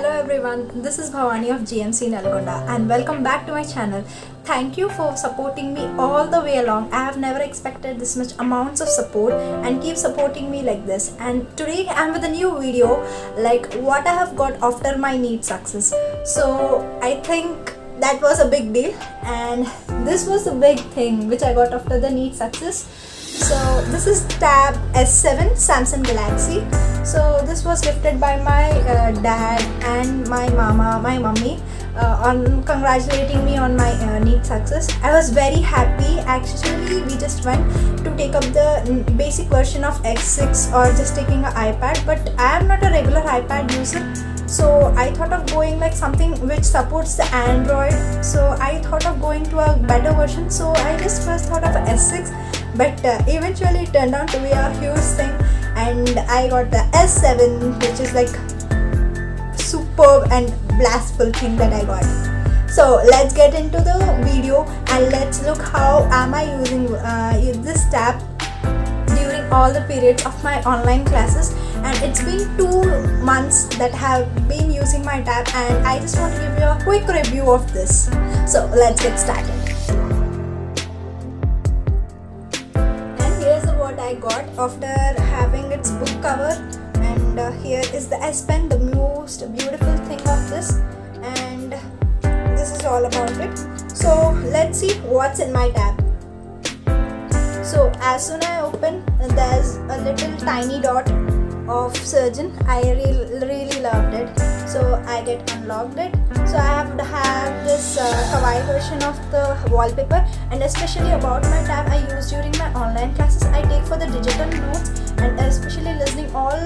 Hello everyone, this is Bhavani of GMC Nalgonda and welcome back to my channel. Thank you for supporting me all the way along. I have never expected this much amounts of support and keep supporting me like this. And today I'm with a new video like what I have got after my NEET success. So I think that was a big deal and this was the big thing which I got after the NEET success. So this is Tab S7 Samsung Galaxy. So this was gifted by my dad and my mummy on congratulating me on my NEET success. I was very happy. Actually we just went to take up the basic version of X6 or just taking an iPad, but I am not a regular iPad user. So I thought of going like something which supports the Android. So I thought of going to a better version. So I just first thought of S6, but eventually it turned out to be a huge thing, and I got the S7, which is like superb and blastful thing that I got. So let's get into the video and let's look how am I using this tab during all the periods of my online classes. And it's been 2 months that I have been using my tab, and I just want to give you a quick review of this. So let's get started. And here's what I got after having its book cover, and here is the S Pen, the most beautiful thing of this, and this is all about it. So let's see what's in my tab. So as soon as I open, there's a little tiny dot of Surgeon. I really loved it, so I get unlocked it. So I have to have this kawaii version of the wallpaper, and especially about my tab I use during my online classes. I take for the digital notes and especially listening all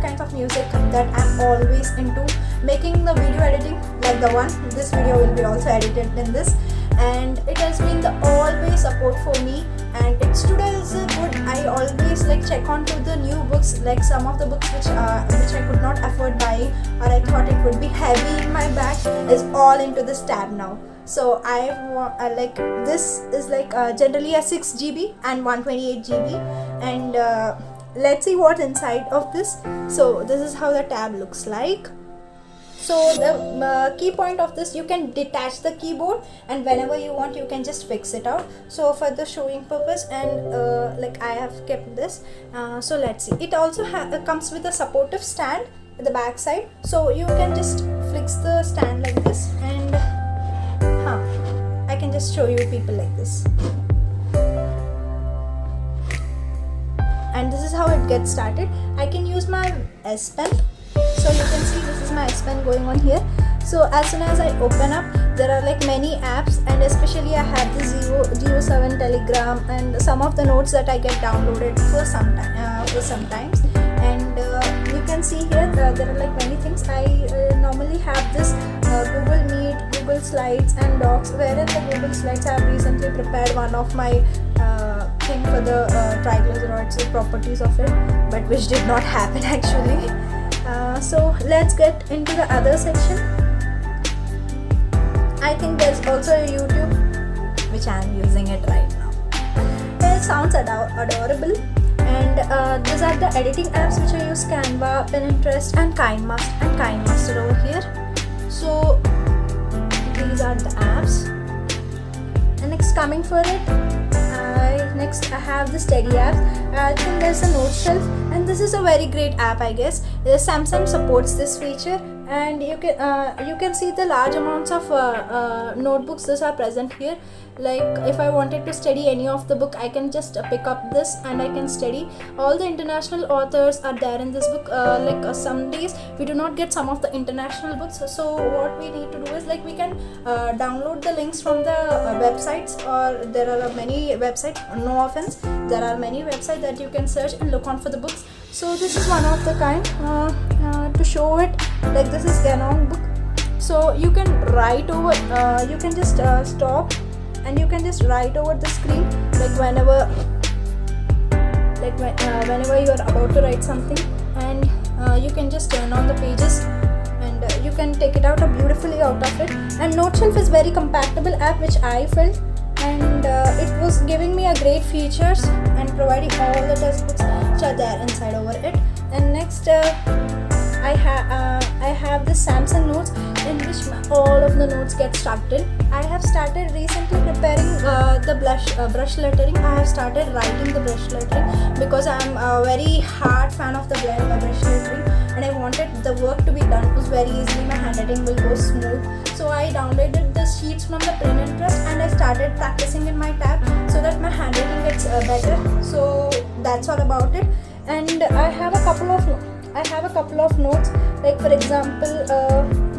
kinds of music that I'm always into, making the video editing like the one. This video will be also edited in this, and it has been the always support for me, and it stood as a good. I always like check onto the new books, like some of the books which I could not afford buying, or I thought it would be heavy in my bag, is all into this tab now. So I like this is like generally a 6 GB and 128 GB, and let's see what's inside of this. So this is how the tab looks like. So the key point of this, you can detach the keyboard, and whenever you want you can just fix it out. So for the showing purpose, and like I have kept this. So let's see, it also comes with a supportive stand at the back side, so you can just fix the stand like this, and I can just show you people like this. And this is how it gets started. I can use my S Pen. So you can see this is my S Pen going on here. So as soon as I open up, there are like many apps, and especially I have the Geo 7 Telegram and some of the notes that I get downloaded for sometimes. And you can see here there are like many things. I normally have this Google Meet, Google Slides and Docs, wherein the Google Slides I have recently prepared one of my thing for the triglycerides properties of it, but which did not happen actually. So let's get into the other section. I think there's also a YouTube, which I am using it right now. It sounds adorable, and these are the editing apps which I use: Canva, Pinterest, and KineMaster over here. So these are the apps. And next, coming for it, next I have the Steady app. I think there's a note shelf, and this is a very great app, I guess. Samsung supports this feature, and you can see the large amounts of notebooks that are present here. Like if I wanted to study any of the book, I can just pick up this and I can study. All the international authors are there in this book. Some days we do not get some of the international books, so what we need to do is like we can download the links from the websites, or there are many websites, no offense, there are many websites that you can search and look on for the books. So this is one of the kind to show it, like this is Ganong book. So you can write over, you can just stop and you can just write over the screen, like whenever you are about to write something, and you can just turn on the pages and you can take it out beautifully out of it. And Noteshelf is very compatible app, which I felt, and it was giving me a great features and providing all the textbooks which are there inside over it. And next I have the Samsung Notes in which all of the notes get stuck in. I have started recently preparing the brush lettering. I have started writing the brush lettering because I am a very hard fan of the brush lettering, and I wanted the work to be done very easily. My handwriting will go smooth. So I downloaded the sheets from the Pinterest and I started practicing in my tab so that my handwriting gets better. So that's all about it. And I have a couple of notes, like for example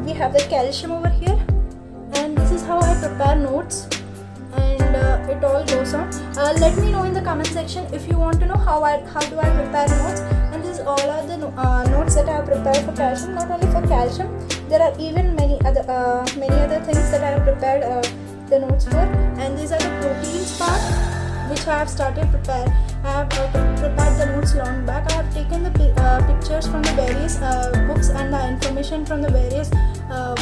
we have the calcium over here, and this is how I prepare notes, and it all goes on. Let me know in the comment section if you want to know how do I prepare notes. And this all are the notes that I have prepared for calcium. Not only for calcium, there are even many other things that I have prepared the notes for. And these are the proteins part which I have started prepare. I have prepared the notes long back. I have taken the pictures from the various books and the information from the various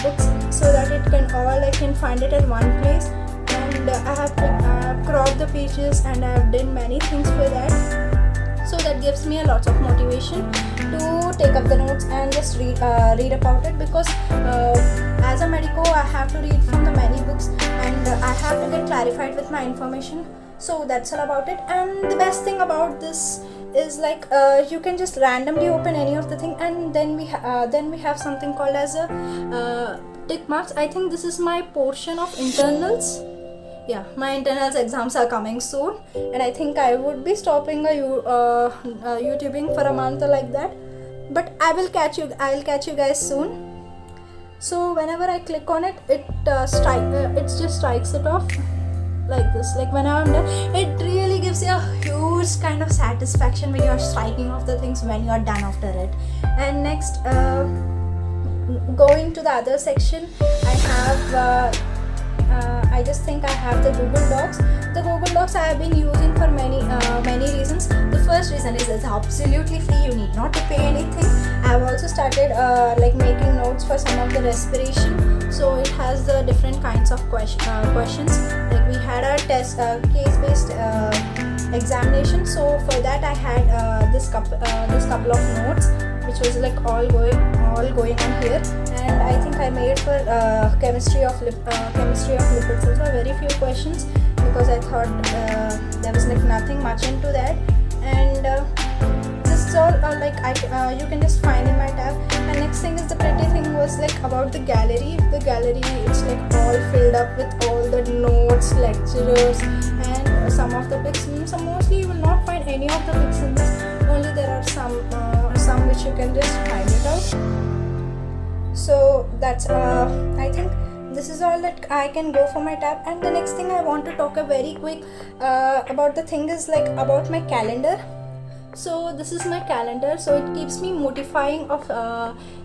books so that it can I can find it at one place. And I have cropped the pages and I have done many things for that. So that gives me a lot of motivation to take up the notes and just read about it, because as a medico I have to read from the many books and I have to get clarified with my information. So that's all about it. And the best thing about this is like you can just randomly open any of the thing, and then we have something called as a tick marks. I think this is my portion of internals. Yeah, my internals exams are coming soon, and I think I would be stopping YouTubing for a month or like that. But I will catch you guys soon. So whenever I click on it, it just strikes it off like this. Like when I'm done, it really gives you a huge kind of satisfaction when you're striking off the things when you're done after it. And next, going to the other section, I have I just think I have the Google Docs. The Google Docs I have been using for many reasons. The first reason is it's absolutely free. You need not to pay anything. I have also started making notes for some of the respiration. So it has the different kinds of questions. Like we had a test case-based examination. So for that I had this couple of notes, which was like all going on here. And I think I made for chemistry of lipids also very few questions, because I thought there was like nothing much into that. And this is all you can just find in my tab. And next thing is the pretty thing was like about the gallery. The gallery, it's like all filled up with all the notes, lecturers, and some of the pics. So mostly you will not find any of the pics in this. Only there are some which you can just find it out. So that's I think this is all that I can go for my tab. And the next thing I want to talk a very quick about the thing is like about my calendar. So this is my calendar, so it keeps me motivating of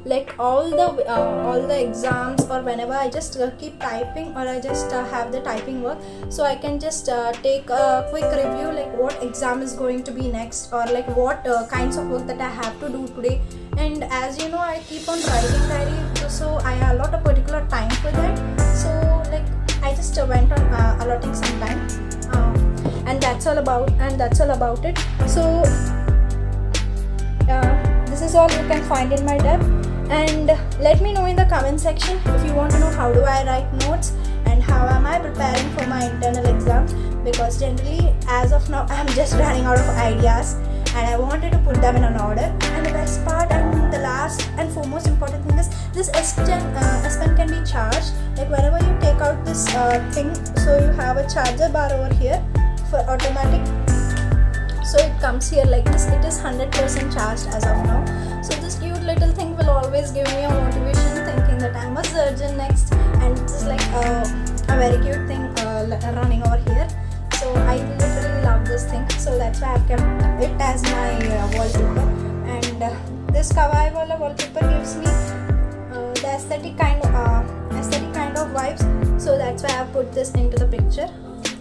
like all the exams, or whenever I just keep typing, or I just have the typing work, so I can just take a quick review like what exam is going to be next, or like what kinds of work that I have to do today. And as you know, I keep on writing diary, so I allot a particular time for that. So like I just went on allotting some time, and that's all about it. So this is all you can find in my tab. And let me know in the comment section if you want to know how do I write notes and how am I preparing for my internal exams, because generally as of now I am just running out of ideas and I wanted to put them in an order. And the best part and the last and foremost important thing is this S Pen can be charged. Like whenever you take out this thing, so you have a charger bar over here for automatic. So it comes here like this. It is 100% charged as of now. So this cute little thing will always give me a motivation, thinking that I'm a surgeon next. And this is like a very cute thing running over here. So I literally love this thing. So that's why I've kept it as my wallpaper. And this kawaii wala wallpaper gives me the aesthetic kind of vibes. So that's why I put this into the picture.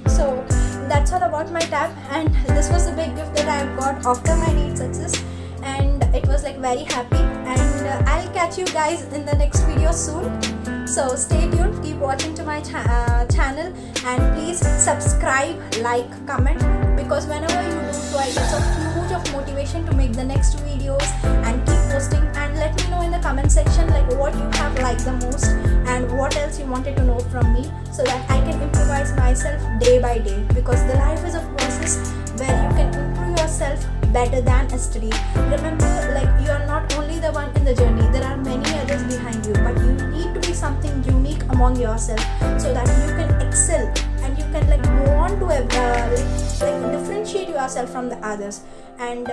So that's all about my tab, and this was the big gift that I got after my NEET success, and it was like very happy. And I'll catch you guys in the next video soon. So stay tuned, keep watching to my channel, and please subscribe, like, comment, because whenever you do so I get a huge of motivation to make the next videos and keep posting. And let me know in comment section like what you have liked the most and what else you wanted to know from me, so that I can improvise myself day by day, because the life is a process where you can improve yourself better than yesterday. Remember, like, you are not only the one in the journey, there are many others behind you, but you need to be something unique among yourself so that you can excel and you can like go on to like differentiate yourself from the others. And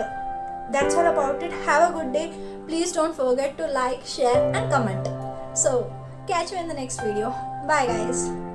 that's all about it. Have a good day. Please don't forget to like, share and comment. So catch you in the next video. Bye guys.